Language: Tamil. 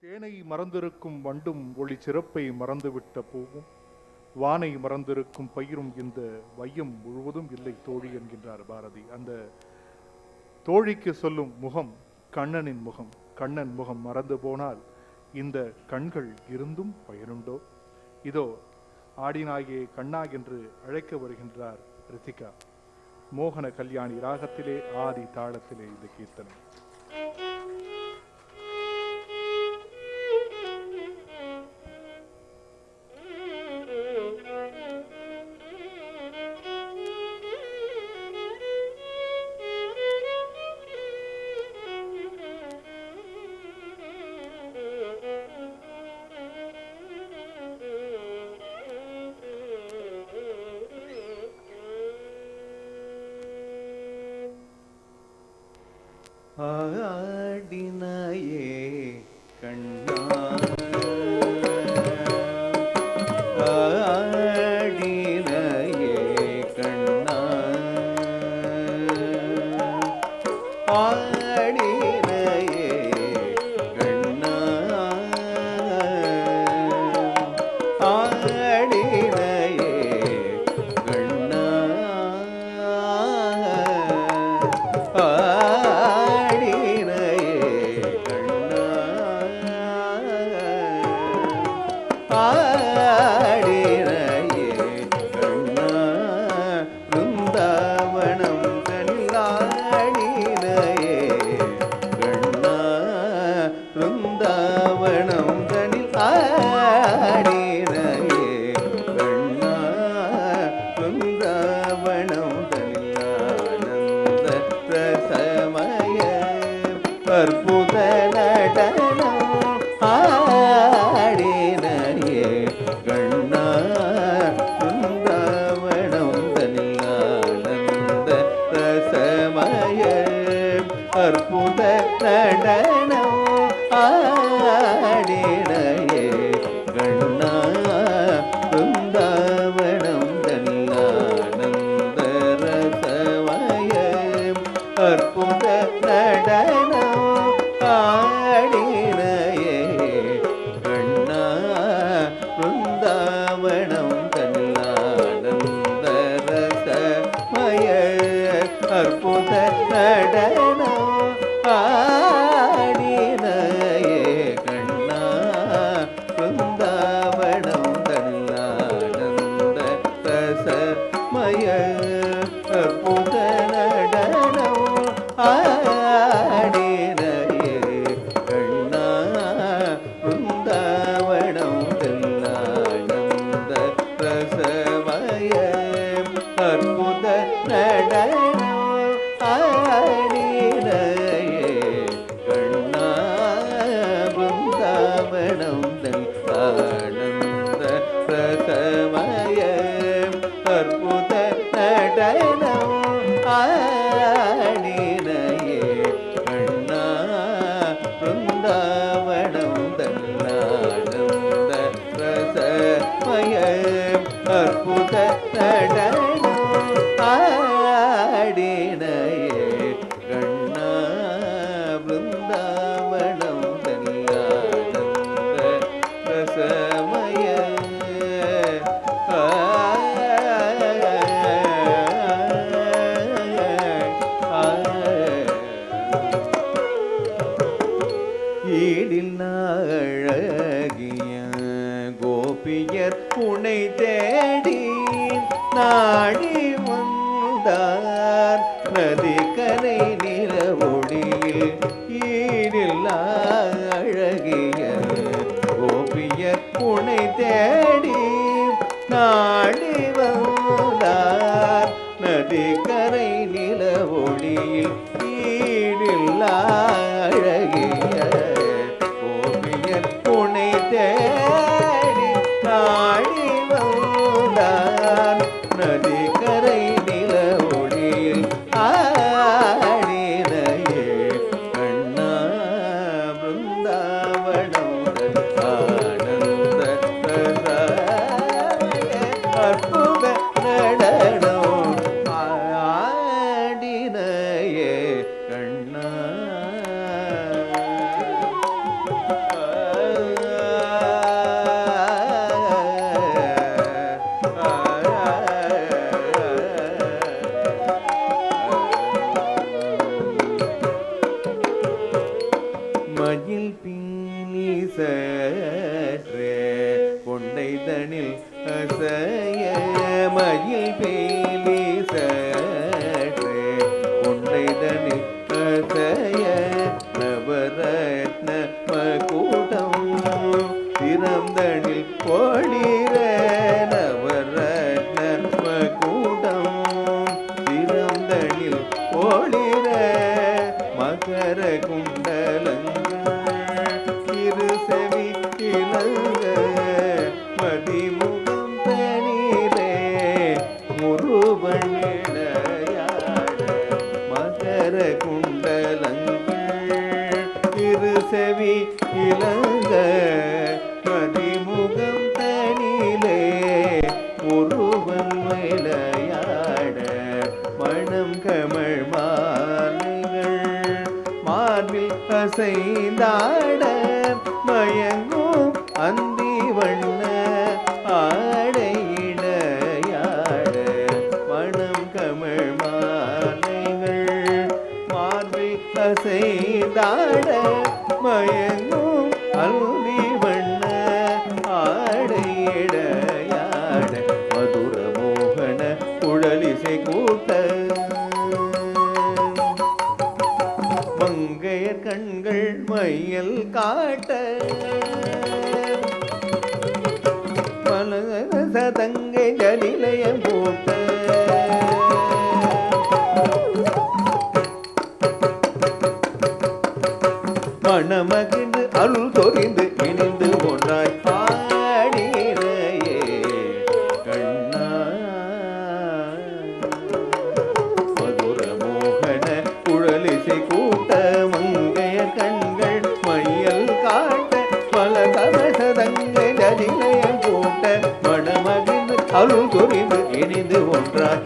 தேனை மறந்திருக்கும் வண்டும் ஒளி சிறப்பை மறந்துவிட்ட பூவும் வானை மறந்திருக்கும் பயிரும் இந்த வையம் முழுவதும் இல்லை தோழி என்கின்றார் பாரதி. அந்த தோழிக்கு சொல்லும் முகம் கண்ணனின் முகம். கண்ணன் முகம் மறந்து போனால் இந்த கண்கள் இருந்தும் பயனுண்டோ? இதோ ஆடினாயே கண்ணா என்று அழைக்க வருகின்றார் ரித்திகா. மோகன கல்யாணி ராகத்திலே ஆதி தாளத்திலே இந்த கீர்த்தனை. ஆடினாயே கண்ணா ஆடினாயே கண்ணா ஆடினாயே கண்ணா ஆடினாயே கண்ணா அற்புத நடனம் ஆடினாயே கண்ணா பிருந்தாவனம் தனில் ஆனந்த ரசமய அற்புத நடனம் ஆடினாயே கண்ணா பிருந்தாவனம் தனில் ஆனந்த ரசமய அற்புத நடனம் ஆடினாயே கண்ணா பிருந்தாவனம் தனிலானந்த ரசமய அற்புத நடனம் ஆடினாயே கண்ணா பிருந்தாவனம் தனிலானந்த ரசமய அற்புத நடனம் ஆடினாயே கண்ணா பிருந்தாவனம் தனிலானந்த ரசமய அற்புத நடனம் ஆடினாயே கண்ணா பிருந்தாவனம் தனிலானந்த ரசமய அற்புத நடனம் ஆடினாயே கண்ணா பிருந்தாவனம் தனிலானந்த ரசமய அற்புத நடனம் ஆடினாயே கண்ணா பிருந்தாவனம் தனிலானந்த ரசமய ஈடில் அழகிய கோபியர் உனை தேடி நாடி வந்தார் நதிக்கரை நிலவொடியில் ஈடில் அழகிய கோபியர் உனை தேடி நாடி வந்தார் நதிக்கரை நிலவொடியில் ஈடில் அழகிய கோபியர் உனை தேடி நாடி வந்தார் நதிக்கரை நிலவொடியில் ஆடினாயே கண்ணா பிருந்தாவனம் ஆனந்த நீ சற்றே கொண்டை தனில் அசைய மயில் பேலி சற்றே கொண்டை தனில் அசைய நவரத்ன மகுடம் திறந்தனில் ஒளிர நவரத்ன மகுடம் திறந்தனில் ஒளிர மகர குண்டலங்கள் இருசெவி இளங்க மதிமுகம் தனிலே முருவன் இளையாட மகர குண்டலங்கள் இருசெவி இளங்க மதிமுகம் தனிலே முருவன் விளையாட மணம் கமழ் மாலைகள் மார்பில் அசைந்தாட மயங்கும் அந்தி வண்ண ஆடையிடையாட மணம் கமழ் மாலைகள் மார்பில் அசைந்தாட மயங்கும் அந்தி வண்ண ஆடையிடையாட மதுர மோகன குழலிசை கூட்ட மங்கையர் கண்கள் மையல் காட்ட மலர சதங்கை ஜலிலயம் போட்ட மணமகிழ்ந்து அருள் தொறிந்து இணைந்து ஒன்றாய் பாடிறையே கண்ணா மதுர மோகன குழலிசை கூட்ட மங்கைய கண்கள் மையல் காட்ட பல கவசதங்கை ஜலிலயம் போட்ட மணமகிழ்ந்து அருள் தொறிந்து இணைந்து ஒன்றாய்